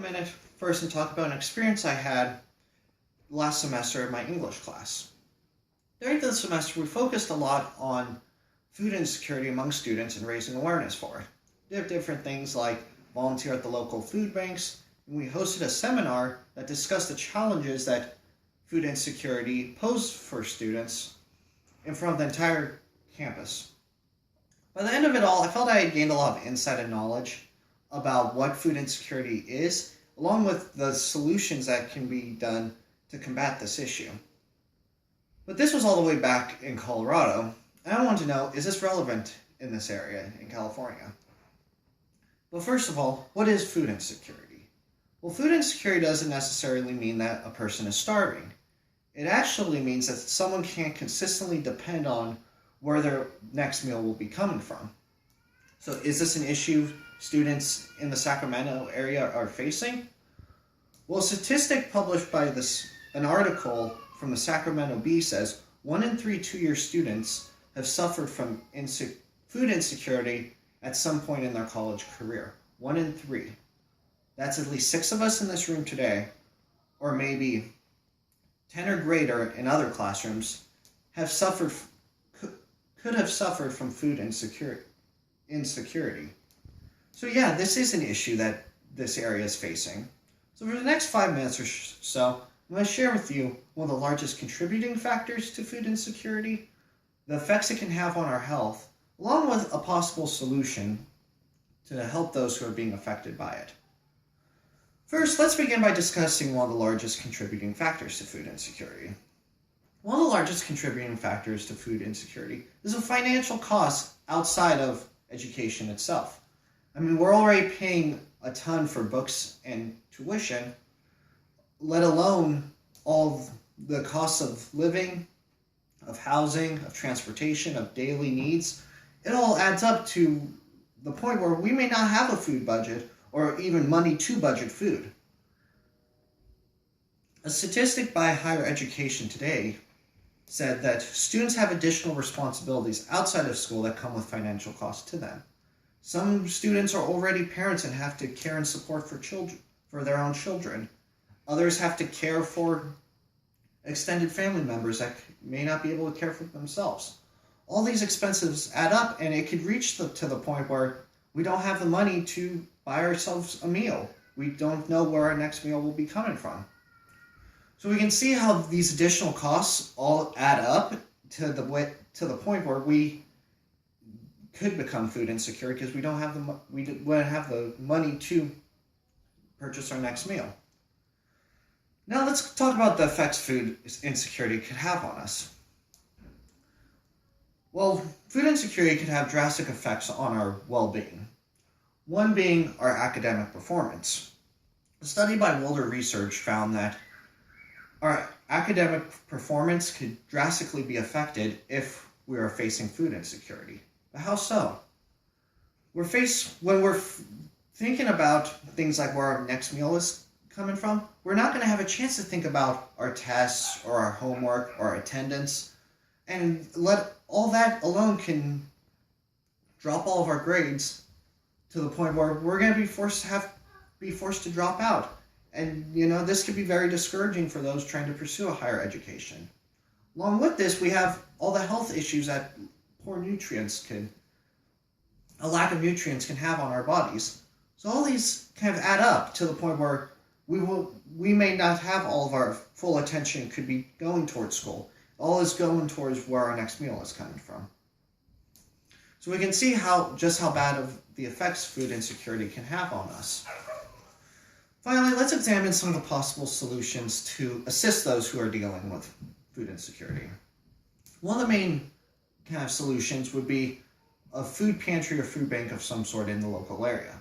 minute first and talk about an experience I had last semester in my English class. During the semester, we focused a lot on food insecurity among students and raising awareness for it. We did different things like volunteer at the local food banks, and we hosted a seminar that discussed the challenges that food insecurity posed for students in front of the entire campus. By the end of it all, I felt I had gained a lot of insight and knowledge about what food insecurity is, along with the solutions that can be done to combat this issue. But this was all the way back in Colorado, and I want to know, is this relevant in this area in California? But first of all, what is food insecurity? Well, food insecurity doesn't necessarily mean that a person is starving. It actually means that someone can't consistently depend on where their next meal will be coming from. So is this an issue students in the Sacramento area are facing? Well, a statistic published by an article from the Sacramento Bee says 1 in 3 two-year students have suffered from food insecurity at some point in their college career. 1 in 3. That's at least 6 of us in this room today, or maybe 10 or greater in other classrooms, could have suffered from food insecurity. So yeah, this is an issue that this area is facing. So for the next 5 minutes or so, I'm going to share with you one of the largest contributing factors to food insecurity, the effects it can have on our health, along with a possible solution to help those who are being affected by it. First, let's begin by discussing one of the largest contributing factors to food insecurity. One of the largest contributing factors to food insecurity is the financial cost outside of education itself. I mean, we're already paying a ton for books and tuition, let alone all the costs of living, of housing, of transportation, of daily needs. It all adds up to the point where we may not have a food budget or even money to budget food. A statistic by Higher Education Today said that students have additional responsibilities outside of school that come with financial costs to them. Some students are already parents and have to care and support for their own children. Others have to care for extended family members that may not be able to care for themselves. All these expenses add up, and it could reach to the point where we don't have the money to buy ourselves a meal. We don't know where our next meal will be coming from. So we can see how these additional costs all add up to the point where we could become food insecure because we don't have the money to purchase our next meal. Now let's talk about the effects food insecurity could have on us. Well, food insecurity could have drastic effects on our well-being. One being our academic performance. A study by Wilder Research found that our academic performance could drastically be affected if we are facing food insecurity. But how so? When we're thinking about things like where our next meal is coming from, we're not going to have a chance to think about our tests or our homework or our attendance, and all that alone can drop all of our grades to the point where we're going to be forced to drop out. And this could be very discouraging for those trying to pursue a higher education. Along with this, we have all the health issues that a lack of nutrients can have on our bodies. So all these kind of add up to the point where we may not have all of our full attention could be going towards school. All is going towards where our next meal is coming from. So we can see how bad of the effects food insecurity can have on us. Finally, let's examine some of the possible solutions to assist those who are dealing with food insecurity. One of the main kind of solutions would be a food pantry or food bank of some sort in the local area.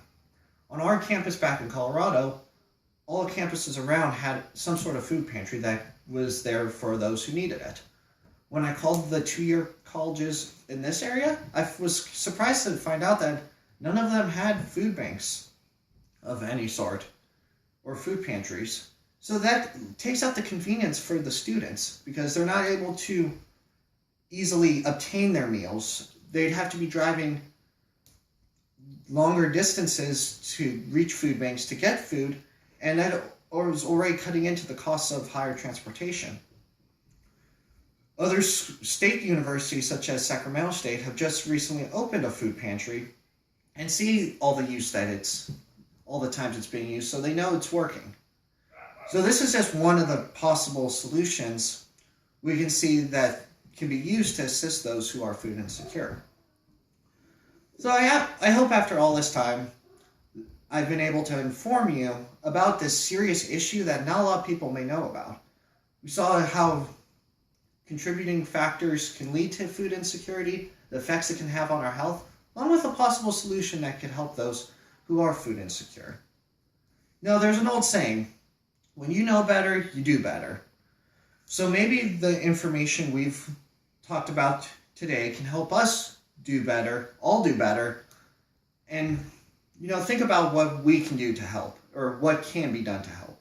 On our campus back in Colorado, all the campuses around had some sort of food pantry that was there for those who needed it. When I called the two-year colleges in this area, I was surprised to find out that none of them had food banks of any sort or food pantries. So that takes out the convenience for the students because they're not able to easily obtain their meals. They'd have to be driving longer distances to reach food banks to get food, and that or is already cutting into the costs of higher transportation. Other state universities, such as Sacramento State, have just recently opened a food pantry and see all the times it's being used, so they know it's working. So this is just one of the possible solutions we can see that can be used to assist those who are food insecure. So I hope after all this time, I've been able to inform you about this serious issue that not a lot of people may know about. We saw how contributing factors can lead to food insecurity, the effects it can have on our health, along with a possible solution that could help those who are food insecure. Now, there's an old saying, when you know better, you do better. So maybe the information we've talked about today can help us do better, all do better, and think about what we can do to help, or what can be done to help.